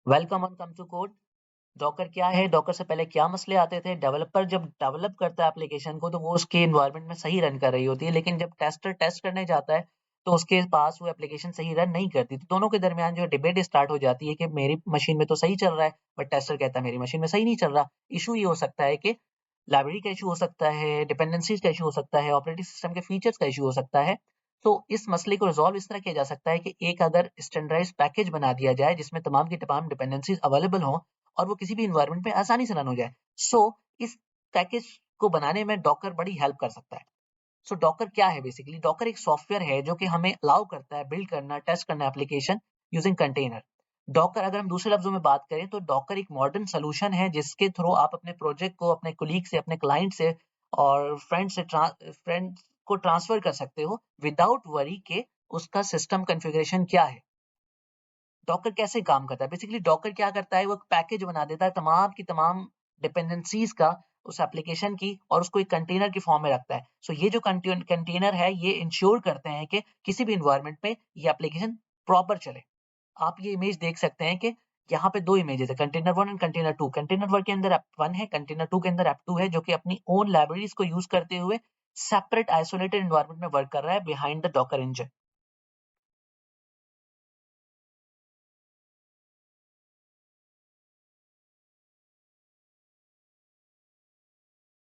Welcome on come to code. Docker क्या है? Docker से पहले क्या मसले आते थे? डेवलपर जब डेवलप करता है एप्लीकेशन को तो वो उसके एनवायरनमेंट में सही रन कर रही होती है, लेकिन जब टेस्टर टेस्ट करने जाता है तो उसके पास वो एप्लीकेशन सही रन नहीं करती। तो दोनों के दरमियान जो डिबेट स्टार्ट हो जाती है कि मेरी मशीन में तो सही चल रहा है, बट टेस्टर कहता है मेरी मशीन में सही नहीं चल रहा। इशू ये हो सकता है कि लाइब्रेरी का इशू हो सकता है, डिपेंडेंसीज का इशू हो सकता है, ऑपरेटिंग सिस्टम के फीचर्स का इशू हो सकता है। तो इस मसले को रिजॉल्व इस तरह किया जा सकता है कि एक अगर स्टैंडर्डाइज्ड पैकेज बना दिया जाए जिसमें तमाम की तमाम डिपेंडेंसीज अवेलेबल हों और वो किसी भी एनवायरनमेंट में आसानी से रन हो जाए। सो इस पैकेज को बनाने में डॉकर बड़ी हेल्प कर सकता है। सो डॉकर क्या है? बेसिकली डॉकर एक सॉफ्टवेयर है जो कि हमें अलाउ करता है बिल्ड करना, टेस्ट करना एप्लीकेशन यूजिंग कंटेनर। डॉकर, अगर हम दूसरे लफ्जों में बात करें तो डॉकर एक मॉडर्न सोल्यूशन है जिसके थ्रू आप अपने प्रोजेक्ट को अपने कुलीग से, अपने क्लाइंट से और फ्रेंड को ट्रांसफर कर सकते हो विदाउट वरी के उसका सिस्टम कॉन्फ़िगरेशन क्या है। डॉकर कैसे काम करता है? बेसिकली डॉकर क्या करता है, वो एक पैकेज बना देता है तमाम की तमाम डिपेंडेंसीज का उस एप्लीकेशन की और उसको एक कंटेनर की फॉर्म में रखता है। सो ये जो कंटेनर है ये इंश्योर करते हैं कि किसी भी एनवायरनमेंट में ये एप्लीकेशन प्रॉपर चले। आप ये इमेज देख सकते हैं कि यहाँ पे 2 इमेजेस है, कंटेनर 1 एंड कंटेनर 2। कंटेनर 1 के अंदर ऐप 1 है, कंटेनर 2 के अंदर ऐप 2 है, जो कि अपनी ओन लाइब्रेरीज को यूज़ करते हुए सेपरेट आइसोलेटेड एनवायरनमेंट में वर्क कर रहा है बिहाइंड द डॉकर इंजन।